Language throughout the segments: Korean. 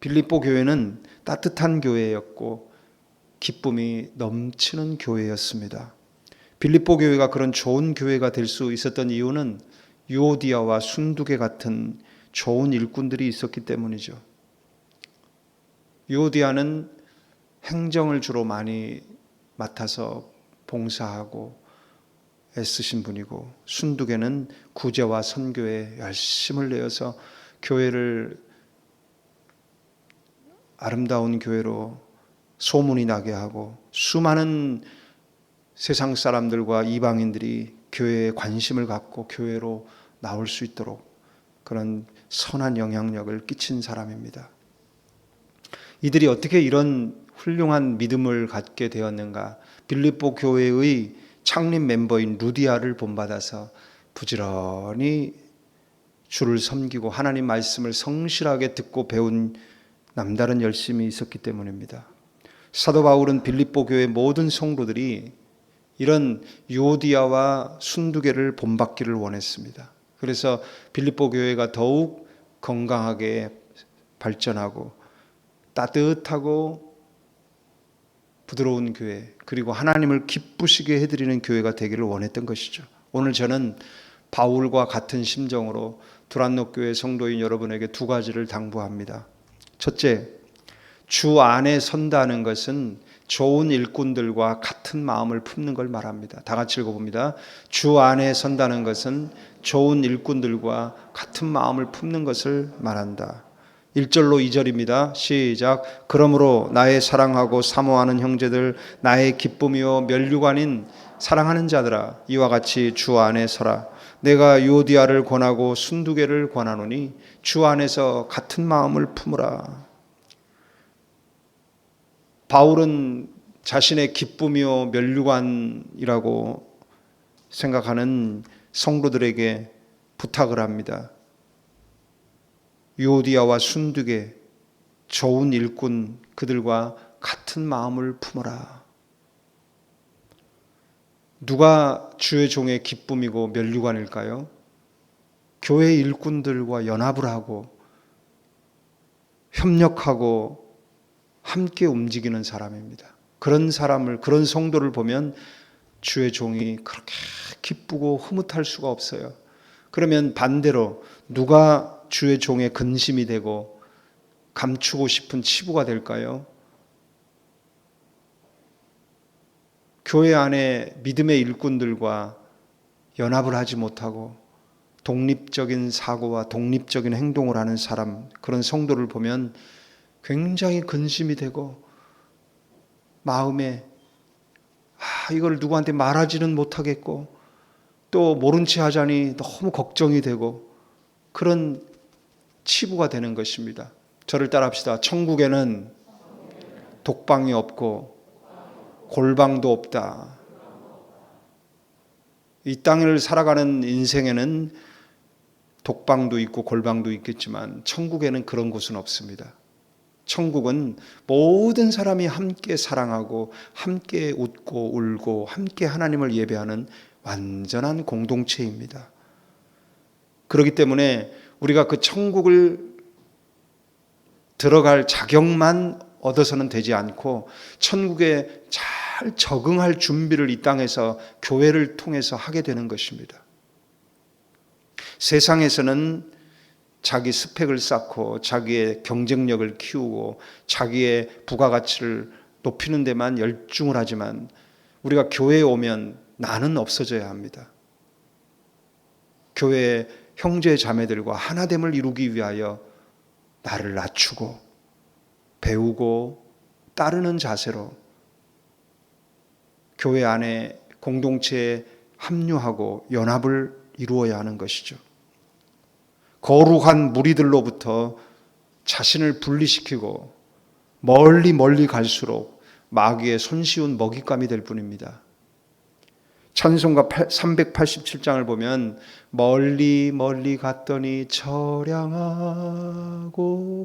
빌립보 교회는 따뜻한 교회였고 기쁨이 넘치는 교회였습니다. 빌립보 교회가 그런 좋은 교회가 될 수 있었던 이유는 유오디아와 순두계 같은 좋은 일꾼들이 있었기 때문이죠. 유오디아는 행정을 주로 많이 맡아서 봉사하고 애쓰신 분이고, 순두계는 구제와 선교에 열심을 내어서 교회를 아름다운 교회로 소문이 나게 하고 수많은 세상 사람들과 이방인들이 교회에 관심을 갖고 교회로 나올 수 있도록 그런 선한 영향력을 끼친 사람입니다. 이들이 어떻게 이런 훌륭한 믿음을 갖게 되었는가? 빌립보 교회의 창립 멤버인 루디아를 본받아서 부지런히 주를 섬기고 하나님 말씀을 성실하게 듣고 배운 남다른 열심이 있었기 때문입니다. 사도 바울은 빌립보 교회 모든 성도들이 이런 유오디아와 순두계를 본받기를 원했습니다. 그래서 빌립보 교회가 더욱 건강하게 발전하고 따뜻하고 부드러운 교회, 그리고 하나님을 기쁘시게 해드리는 교회가 되기를 원했던 것이죠. 오늘 저는 바울과 같은 심정으로 두란노 교회 성도인 여러분에게 두 가지를 당부합니다. 첫째, 주 안에 선다는 것은 좋은 일꾼들과 같은 마음을 품는 걸 말합니다. 다 같이 읽어봅니다. 주 안에 선다는 것은 좋은 일꾼들과 같은 마음을 품는 것을 말한다. 1절로 2절입니다. 시작. 그러므로 나의 사랑하고 사모하는 형제들, 나의 기쁨이요 면류관인 사랑하는 자들아, 이와 같이 주 안에 서라. 내가 유오디아를 권하고 순두계를 권하노니 주 안에서 같은 마음을 품으라. 바울은 자신의 기쁨이요 면류관이라고 생각하는 성도들에게 부탁을 합니다. 유오디아와 순두계, 좋은 일꾼, 그들과 같은 마음을 품어라. 누가 주의 종의 기쁨이고 면류관일까요? 교회 일꾼들과 연합을 하고 협력하고 함께 움직이는 사람입니다. 그런 사람을, 그런 성도를 보면 주의 종이 그렇게 기쁘고 흐뭇할 수가 없어요. 그러면 반대로 누가 주의 종의 근심이 되고 감추고 싶은 치부가 될까요? 교회 안에 믿음의 일꾼들과 연합을 하지 못하고 독립적인 사고와 독립적인 행동을 하는 사람, 그런 성도를 보면 굉장히 근심이 되고 마음에 이걸 누구한테 말하지는 못하겠고 또 모른 채 하자니 너무 걱정이 되고 그런 치부가 되는 것입니다. 저를 따라합시다. 천국에는 독방이 없고 골방도 없다. 이 땅을 살아가는 인생에는 독방도 있고 골방도 있겠지만 천국에는 그런 곳은 없습니다. 천국은 모든 사람이 함께 사랑하고 함께 웃고 울고 함께 하나님을 예배하는 완전한 공동체입니다. 그렇기 때문에 우리가 그 천국을 들어갈 자격만 얻어서는 되지 않고 천국에 잘 적응할 준비를 이 땅에서 교회를 통해서 하게 되는 것입니다. 세상에서는 자기 스펙을 쌓고 자기의 경쟁력을 키우고 자기의 부가가치를 높이는 데만 열중을 하지만 우리가 교회에 오면 나는 없어져야 합니다. 교회의 형제 자매들과 하나됨을 이루기 위하여 나를 낮추고 배우고 따르는 자세로 교회 안에 공동체에 합류하고 연합을 이루어야 하는 것이죠. 거룩한 무리들로부터 자신을 분리시키고 멀리 갈수록 마귀의 손쉬운 먹잇감이 될 뿐입니다. 찬송가 387장을 보면 멀리 갔더니 처량하고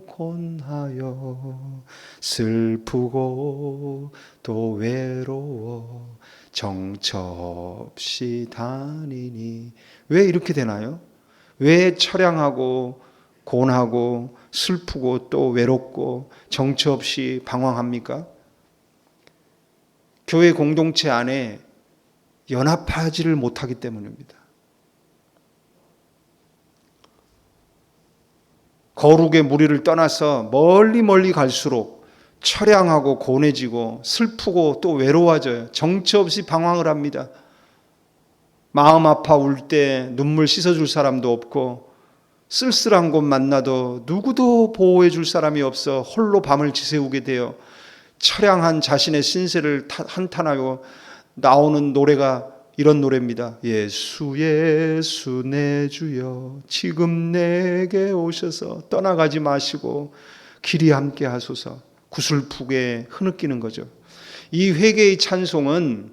곤하여 슬프고 또 외로워 정처없이 다니니. 왜 이렇게 되나요? 왜 처량하고 곤하고 슬프고 또 외롭고 정처 없이 방황합니까? 교회 공동체 안에 연합하지를 못하기 때문입니다. 거룩의 무리를 떠나서 멀리 갈수록 처량하고 고뇌지고 슬프고 또 외로워져요. 정처 없이 방황을 합니다. 마음 아파 울 때 눈물 씻어줄 사람도 없고 쓸쓸한 곳 만나도 누구도 보호해 줄 사람이 없어 홀로 밤을 지새우게 되어 처량한 자신의 신세를 한탄하고 나오는 노래가 이런 노래입니다. 예수 예수 내 주여 지금 내게 오셔서 떠나가지 마시고 길이 함께 하소서. 구슬프게 흐느끼는 거죠. 이 회개의 찬송은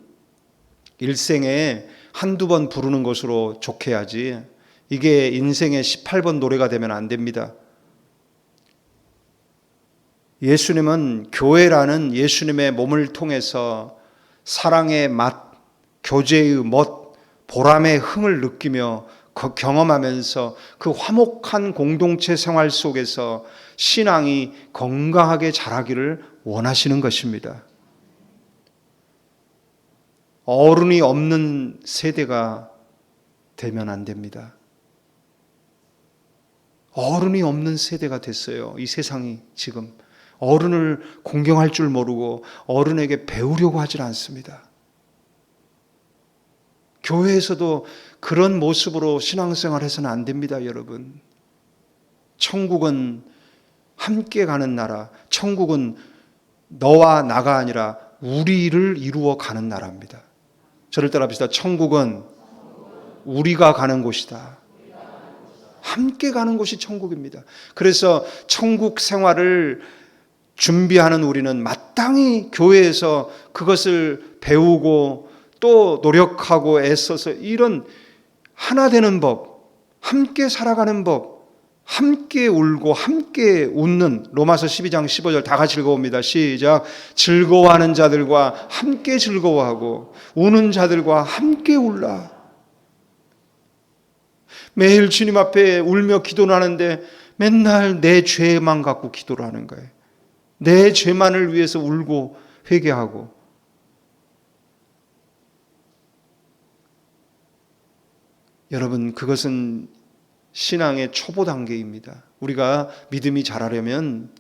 일생에 한두 번 부르는 것으로 족해야지 이게 인생의 18번 노래가 되면 안 됩니다. 예수님은 교회라는 예수님의 몸을 통해서 사랑의 맛, 교제의 멋, 보람의 흥을 느끼며 경험하면서 그 화목한 공동체 생활 속에서 신앙이 건강하게 자라기를 원하시는 것입니다. 어른이 없는 세대가 되면 안 됩니다. 어른이 없는 세대가 됐어요. 이 세상이 지금 어른을 공경할 줄 모르고 어른에게 배우려고 하질 않습니다. 교회에서도 그런 모습으로 신앙생활 해서는 안 됩니다, 여러분. 천국은 함께 가는 나라, 천국은 너와 나가 아니라 우리를 이루어 가는 나라입니다. 저를 따라합시다. 천국은 우리가 가는 곳이다. 함께 가는 곳이 천국입니다. 그래서 천국 생활을 준비하는 우리는 마땅히 교회에서 그것을 배우고 또 노력하고 애써서 이런 하나 되는 법, 함께 살아가는 법, 함께 울고 함께 웃는 로마서 12장 15절 다 같이 읽어봅니다. 시작. 즐거워하는 자들과 함께 즐거워하고 우는 자들과 함께 울라. 매일 주님 앞에 울며 기도를 하는데 맨날 내 죄만 갖고 기도를 하는 거예요. 내 죄만을 위해서 울고 회개하고. 여러분, 그것은 신앙의 초보 단계입니다. 우리가 믿음이 자라려면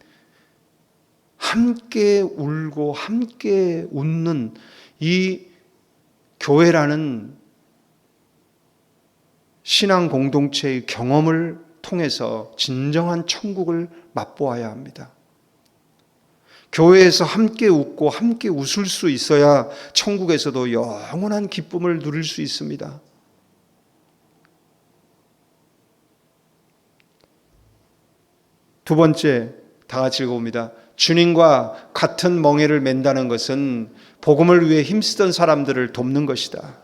함께 울고 함께 웃는 이 교회라는 신앙 공동체의 경험을 통해서 진정한 천국을 맛보아야 합니다. 교회에서 함께 웃고 함께 웃을 수 있어야 천국에서도 영원한 기쁨을 누릴 수 있습니다. 두 번째, 다 같이 읽어봅니다. 주님과 같은 멍에를 맨다는 것은 복음을 위해 힘쓰던 사람들을 돕는 것이다.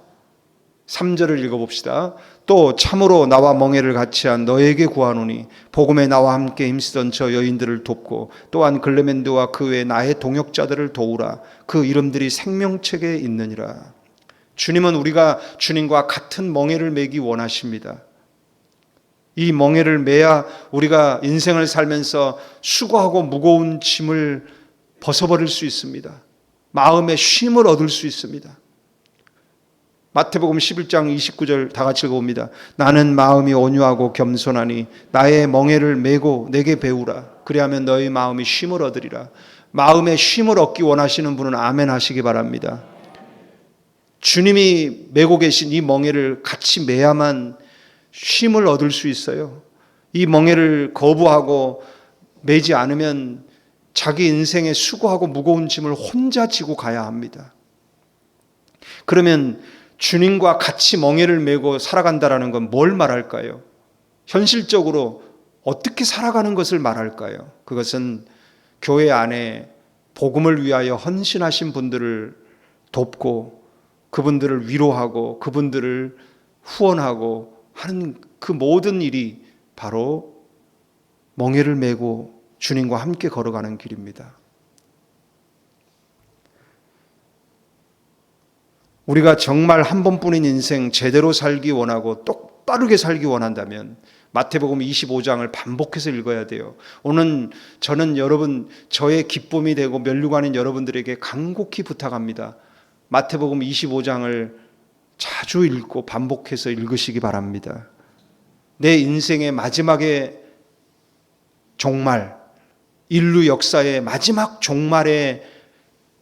3절을 읽어봅시다. 또 참으로 나와 멍에를 같이 한 너에게 구하노니 복음에 나와 함께 힘쓰던 저 여인들을 돕고 또한 글레멘드와 그 외 나의 동역자들을 도우라. 그 이름들이 생명책에 있느니라. 주님은 우리가 주님과 같은 멍에를 매기 원하십니다. 이 멍에를 매야 우리가 인생을 살면서 수고하고 무거운 짐을 벗어버릴 수 있습니다. 마음의 쉼을 얻을 수 있습니다. 마태복음 11장 29절 다 같이 읽어봅니다. 나는 마음이 온유하고 겸손하니 나의 멍에를 메고 내게 배우라. 그리하면 너희 마음이 쉼을 얻으리라. 마음의 쉼을 얻기 원하시는 분은 아멘 하시기 바랍니다. 주님이 메고 계신 이 멍에를 같이 매야만 쉼을 얻을 수 있어요. 이 멍에를 거부하고 매지 않으면 자기 인생에 수고하고 무거운 짐을 혼자 지고 가야 합니다. 그러면 주님과 같이 멍에를 메고 살아간다라는 건 뭘 말할까요? 현실적으로 어떻게 살아가는 것을 말할까요? 그것은 교회 안에 복음을 위하여 헌신하신 분들을 돕고 그분들을 위로하고 그분들을 후원하고 하는 그 모든 일이 바로 멍에를 메고 주님과 함께 걸어가는 길입니다. 우리가 정말 한 번뿐인 인생 제대로 살기 원하고 똑바르게 살기 원한다면 마태복음 25장을 반복해서 읽어야 돼요. 오늘 저는 여러분, 저의 기쁨이 되고 면류관인 여러분들에게 간곡히 부탁합니다. 마태복음 25장을 자주 읽고 반복해서 읽으시기 바랍니다. 내 인생의 마지막에 종말, 인류 역사의 마지막 종말에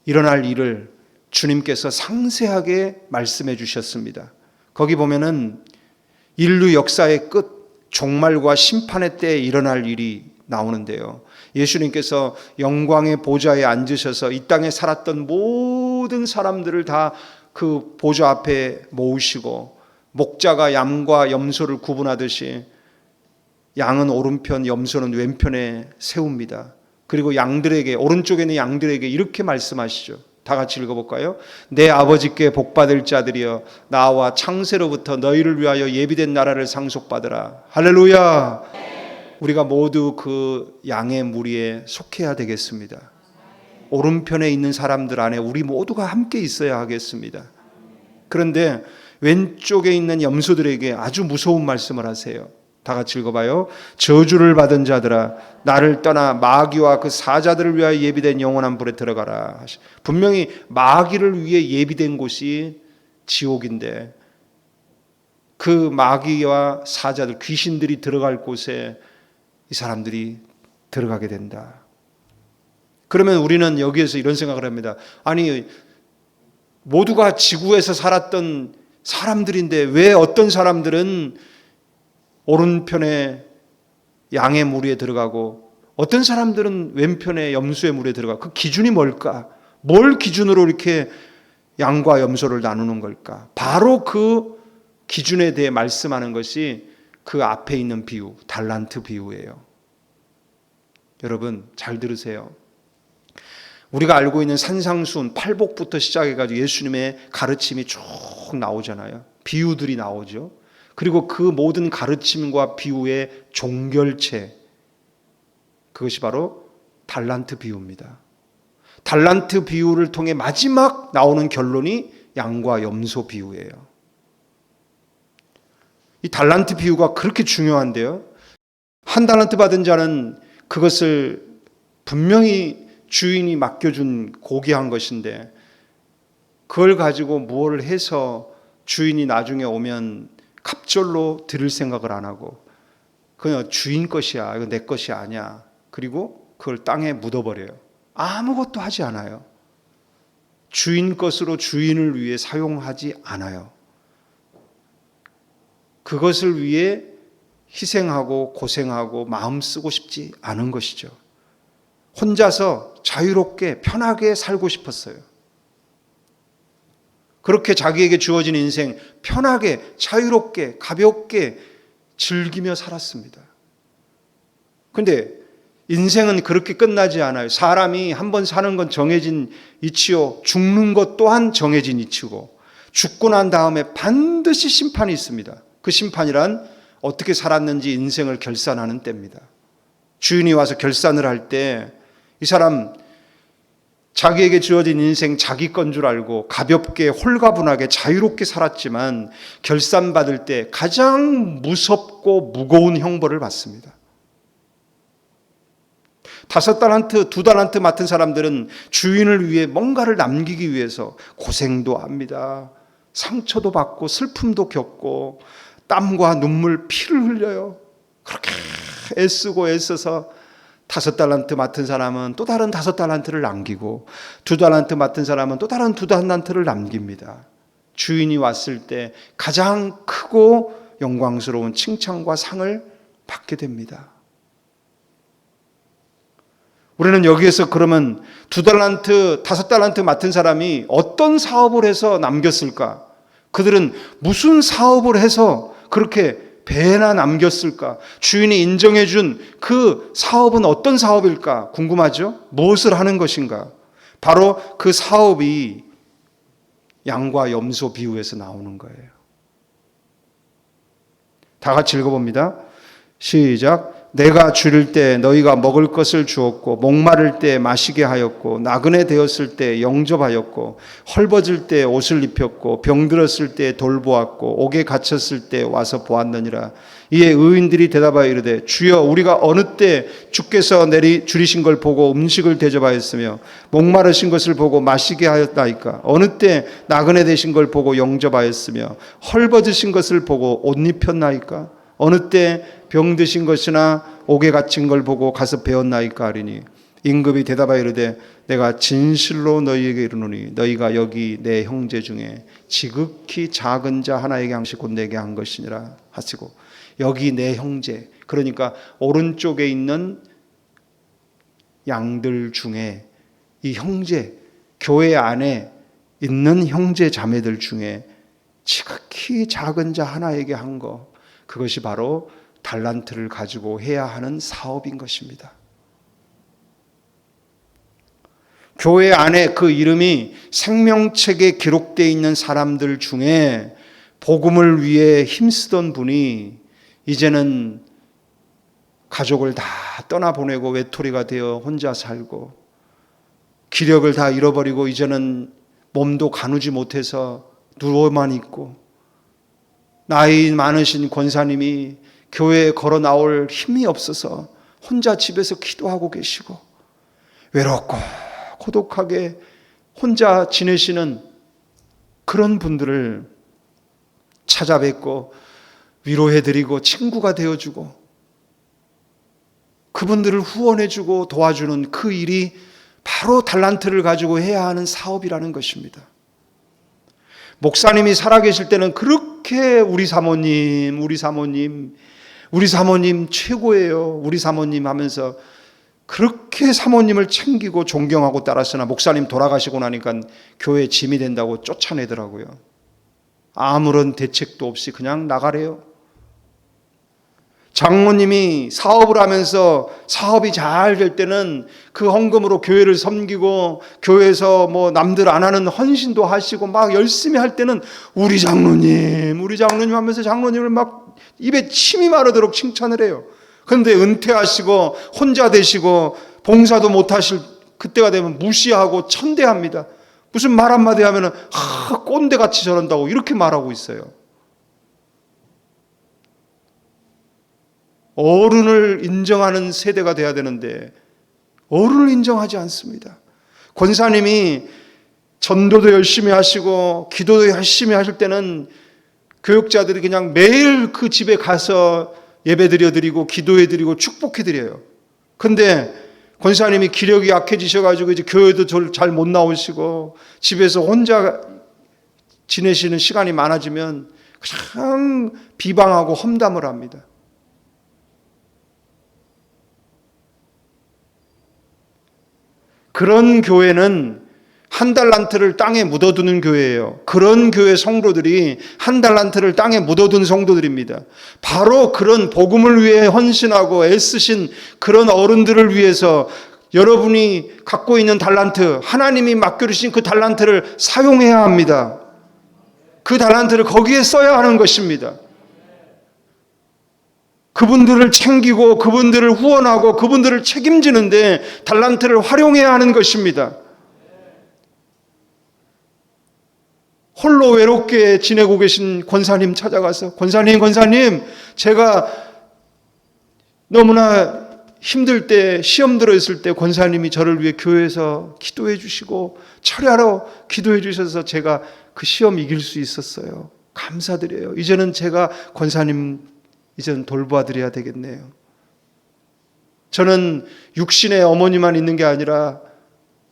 일어날 일을 주님께서 상세하게 말씀해 주셨습니다. 거기 보면은 인류 역사의 끝, 종말과 심판의 때에 일어날 일이 나오는데요. 예수님께서 영광의 보좌에 앉으셔서 이 땅에 살았던 모든 사람들을 다 그 보좌 앞에 모으시고, 목자가 양과 염소를 구분하듯이 양은 오른편, 염소는 왼편에 세웁니다. 그리고 양들에게, 오른쪽에 있는 양들에게 이렇게 말씀하시죠. 다 같이 읽어볼까요? 내 아버지께 복받을 자들이여, 나와 창세로부터 너희를 위하여 예비된 나라를 상속받으라. 할렐루야. 우리가 모두 그 양의 무리에 속해야 되겠습니다. 오른편에 있는 사람들 안에 우리 모두가 함께 있어야 하겠습니다. 그런데 왼쪽에 있는 염소들에게 아주 무서운 말씀을 하세요. 다 같이 읽어봐요. 저주를 받은 자들아, 나를 떠나 마귀와 그 사자들을 위하여 예비된 영원한 불에 들어가라. 분명히 마귀를 위해 예비된 곳이 지옥인데, 그 마귀와 사자들, 귀신들이 들어갈 곳에 이 사람들이 들어가게 된다. 그러면 우리는 여기에서 이런 생각을 합니다. 아니, 모두가 지구에서 살았던 사람들인데 왜 어떤 사람들은 오른편에 양의 무리에 들어가고 어떤 사람들은 왼편에 염소의 무리에 들어가고, 그 기준이 뭘까? 뭘 기준으로 이렇게 양과 염소를 나누는 걸까? 바로 그 기준에 대해 말씀하는 것이 그 앞에 있는 비유, 달란트 비유예요. 여러분 잘 들으세요. 우리가 알고 있는 산상수훈, 팔복부터 시작해가지고 예수님의 가르침이 쭉 나오잖아요. 비유들이 나오죠. 그리고 그 모든 가르침과 비유의 종결체, 그것이 바로 달란트 비유입니다. 달란트 비유를 통해 마지막 나오는 결론이 양과 염소 비유예요. 이 달란트 비유가 그렇게 중요한데요. 한 달란트 받은 자는 그것을 분명히 주인이 맡겨준 고귀한 것인데, 그걸 가지고 무엇을 해서 주인이 나중에 오면 갑절로 드릴 생각을 안 하고, 그냥 주인 것이야, 이거 내 것이 아니야. 그리고 그걸 땅에 묻어버려요. 아무것도 하지 않아요. 주인 것으로 주인을 위해 사용하지 않아요. 그것을 위해 희생하고 고생하고 마음 쓰고 싶지 않은 것이죠. 혼자서 자유롭게 편하게 살고 싶었어요. 그렇게 자기에게 주어진 인생 편하게 자유롭게 가볍게 즐기며 살았습니다. 그런데 인생은 그렇게 끝나지 않아요. 사람이 한번 사는 건 정해진 이치요, 죽는 것 또한 정해진 이치고, 죽고 난 다음에 반드시 심판이 있습니다. 그 심판이란 어떻게 살았는지 인생을 결산하는 때입니다. 주인이 와서 결산을 할 때 이 사람 자기에게 주어진 인생 자기 건 줄 알고 가볍게 홀가분하게 자유롭게 살았지만 결산받을 때 가장 무섭고 무거운 형벌을 받습니다. 5달란트, 2달란트 맡은 사람들은 주인을 위해 뭔가를 남기기 위해서 고생도 합니다. 상처도 받고 슬픔도 겪고 땀과 눈물, 피를 흘려요. 그렇게 애쓰고 애써서 5달란트 맡은 사람은 또 다른 5달란트를 남기고, 2달란트 맡은 사람은 또 다른 2달란트를 남깁니다. 주인이 왔을 때 가장 크고 영광스러운 칭찬과 상을 받게 됩니다. 우리는 여기에서 그러면 2달란트, 5달란트 맡은 사람이 어떤 사업을 해서 남겼을까? 그들은 무슨 사업을 해서 그렇게 배나 남겼을까? 주인이 인정해 준 그 사업은 어떤 사업일까? 궁금하죠? 무엇을 하는 것인가? 바로 그 사업이 양과 염소 비유에서 나오는 거예요. 다 같이 읽어봅니다. 시작. 내가 줄일 때 너희가 먹을 것을 주었고, 목마를 때 마시게 하였고, 나그네 되었을 때 영접하였고, 헐벗을 때 옷을 입혔고, 병들었을 때 돌보았고, 옥에 갇혔을 때 와서 보았느니라. 이에 의인들이 대답하여 이르되 주여 우리가 어느 때 주께서 줄이신 걸 보고 음식을 대접하였으며 목마르신 것을 보고 마시게 하였나이까. 어느 때 나그네 되신 걸 보고 영접하였으며 헐벗으신 것을 보고 옷 입혔나이까. 어느 때 병드신 것이나 옥에 갇힌 걸 보고 가서 배웠나이까 하리니 임금이 대답하여 이르되 내가 진실로 너희에게 이르노니 너희가 여기 내 형제 중에 지극히 작은 자 하나에게 한식 곧 내게 한 것이니라 하시고, 여기 내 형제, 그러니까 오른쪽에 있는 양들 중에 이 형제, 교회 안에 있는 형제 자매들 중에 지극히 작은 자 하나에게 한 것, 그것이 바로 달란트를 가지고 해야 하는 사업인 것입니다. 교회 안에 그 이름이 생명책에 기록되어 있는 사람들 중에 복음을 위해 힘쓰던 분이 이제는 가족을 다 떠나보내고 외톨이가 되어 혼자 살고 기력을 다 잃어버리고 이제는 몸도 가누지 못해서 누워만 있고, 나이 많으신 권사님이 교회에 걸어 나올 힘이 없어서 혼자 집에서 기도하고 계시고 외롭고 고독하게 혼자 지내시는 그런 분들을 찾아뵙고 위로해드리고 친구가 되어주고 그분들을 후원해주고 도와주는 그 일이 바로 달란트를 가지고 해야 하는 사업이라는 것입니다. 목사님이 살아계실 때는 그렇게 우리 사모님 최고예요, 우리 사모님 하면서 그렇게 사모님을 챙기고 존경하고 따랐으나 목사님 돌아가시고 나니까 교회 짐이 된다고 쫓아내더라고요. 아무런 대책도 없이 그냥 나가래요. 장모님이 사업을 하면서 사업이 잘 될 때는 그 헌금으로 교회를 섬기고 교회에서 뭐 남들 안 하는 헌신도 하시고 막 열심히 할 때는 우리 장로님 하면서 장로님을 막 입에 침이 마르도록 칭찬을 해요. 그런데 은퇴하시고 혼자 되시고 봉사도 못하실 그때가 되면 무시하고 천대합니다. 무슨 말 한마디 하면은 꼰대같이 저런다고 이렇게 말하고 있어요. 어른을 인정하는 세대가 돼야 되는데 어른을 인정하지 않습니다. 권사님이 전도도 열심히 하시고 기도도 열심히 하실 때는 교육자들이 그냥 매일 그 집에 가서 예배드려드리고 기도해드리고 축복해드려요. 그런데 권사님이 기력이 약해지셔가지고 이제 교회도 잘 못 나오시고 집에서 혼자 지내시는 시간이 많아지면 그냥 비방하고 험담을 합니다. 그런 교회는 한 달란트를 땅에 묻어두는 교회예요. 그런 교회 성도들이 한 달란트를 땅에 묻어둔 성도들입니다. 바로 그런 복음을 위해 헌신하고 애쓰신 그런 어른들을 위해서 여러분이 갖고 있는 달란트, 하나님이 맡겨주신 그 달란트를 사용해야 합니다. 그 달란트를 거기에 써야 하는 것입니다. 그분들을 챙기고 그분들을 후원하고 그분들을 책임지는데 달란트를 활용해야 하는 것입니다. 홀로 외롭게 지내고 계신 권사님 찾아가서 권사님 제가 너무나 힘들 때 시험 들어있을 때 권사님이 저를 위해 교회에서 기도해 주시고 철야로 기도해 주셔서 제가 그 시험 이길 수 있었어요. 감사드려요. 이제는 제가 권사님 이제는 돌봐드려야 되겠네요. 저는 육신의 어머니만 있는 게 아니라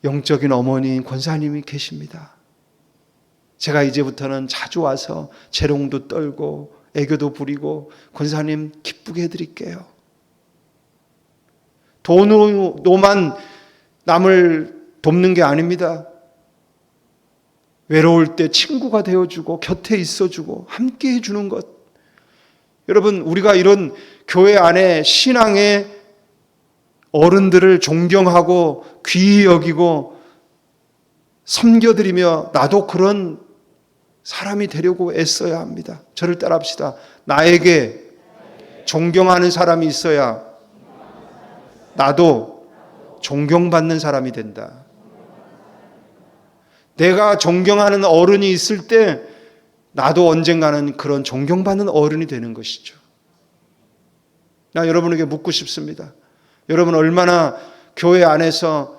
영적인 어머니인 권사님이 계십니다. 제가 이제부터는 자주 와서 재롱도 떨고 애교도 부리고 권사님 기쁘게 해드릴게요. 돈으로만 남을 돕는 게 아닙니다. 외로울 때 친구가 되어주고 곁에 있어주고 함께 해주는 것. 여러분, 우리가 이런 교회 안에 신앙의 어른들을 존경하고 귀히 여기고 섬겨드리며 나도 그런 사람이 되려고 애써야 합니다. 저를 따라합시다. 나에게 존경하는 사람이 있어야 나도 존경받는 사람이 된다. 내가 존경하는 어른이 있을 때 나도 언젠가는 그런 존경받는 어른이 되는 것이죠. 나 여러분에게 묻고 싶습니다. 여러분 얼마나 교회 안에서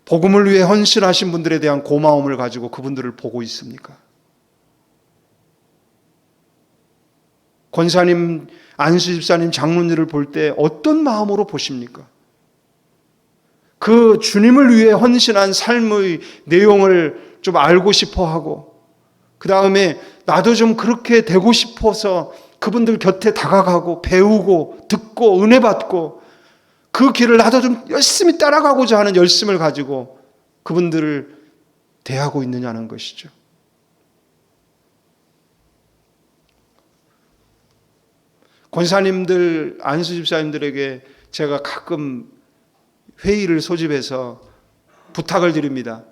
복음을 위해 헌신하신 분들에 대한 고마움을 가지고 그분들을 보고 있습니까? 권사님, 안수집사님, 장로님을 볼 때 어떤 마음으로 보십니까? 그 주님을 위해 헌신한 삶의 내용을 좀 알고 싶어 하고, 그 다음에 나도 좀 그렇게 되고 싶어서 그분들 곁에 다가가고 배우고 듣고 은혜 받고 그 길을 나도 좀 열심히 따라가고자 하는 열심을 가지고 그분들을 대하고 있느냐는 것이죠. 권사님들, 안수집사님들에게 제가 가끔 회의를 소집해서 부탁을 드립니다.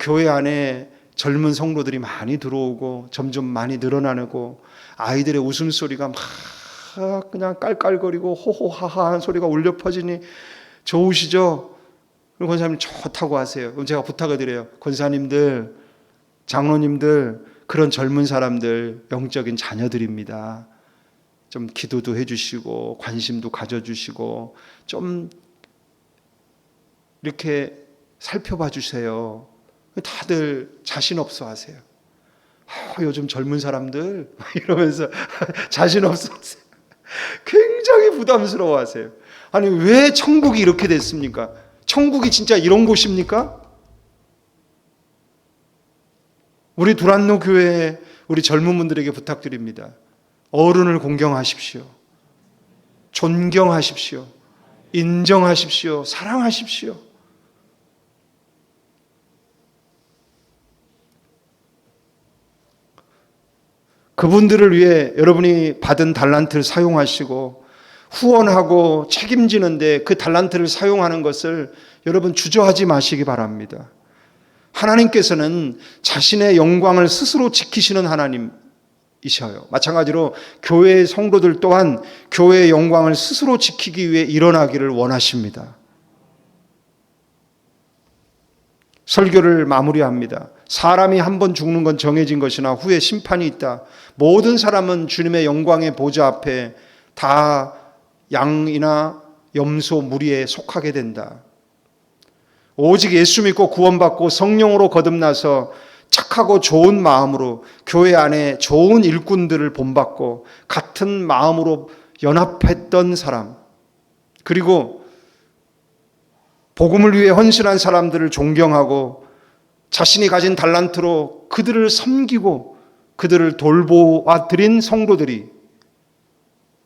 교회 안에 젊은 성도들이 많이 들어오고 점점 많이 늘어나고 아이들의 웃음소리가 막 그냥 깔깔거리고 호호하하한 소리가 울려 퍼지니 좋으시죠? 그럼 권사님 좋다고 하세요. 그럼 제가 부탁을 드려요. 권사님들, 장로님들, 그런 젊은 사람들 영적인 자녀들입니다. 좀 기도도 해주시고 관심도 가져주시고 좀 이렇게 살펴봐 주세요. 다들 자신 없어 하세요. 요즘 젊은 사람들 이러면서 자신 없어 하세요. 굉장히 부담스러워 하세요. 아니 왜 천국이 이렇게 됐습니까? 천국이 진짜 이런 곳입니까? 우리 두란노 교회 우리 젊은 분들에게 부탁드립니다. 어른을 공경하십시오. 존경하십시오. 인정하십시오. 사랑하십시오. 그분들을 위해 여러분이 받은 달란트를 사용하시고 후원하고 책임지는데 그 달란트를 사용하는 것을 여러분 주저하지 마시기 바랍니다. 하나님께서는 자신의 영광을 스스로 지키시는 하나님이셔요. 마찬가지로 교회의 성도들 또한 교회의 영광을 스스로 지키기 위해 일어나기를 원하십니다. 설교를 마무리합니다. 사람이 한 번 죽는 건 정해진 것이나 후에 심판이 있다. 모든 사람은 주님의 영광의 보좌 앞에 다 양이나 염소 무리에 속하게 된다. 오직 예수 믿고 구원받고 성령으로 거듭나서 착하고 좋은 마음으로 교회 안에 좋은 일꾼들을 본받고 같은 마음으로 연합했던 사람, 그리고 복음을 위해 헌신한 사람들을 존경하고 자신이 가진 달란트로 그들을 섬기고 그들을 돌보아드린 성도들이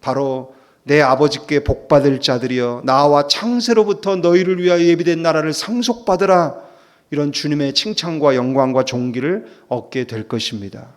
바로 내 아버지께 복받을 자들이여 나와 창세로부터 너희를 위하여 예비된 나라를 상속받으라, 이런 주님의 칭찬과 영광과 존귀를 얻게 될 것입니다.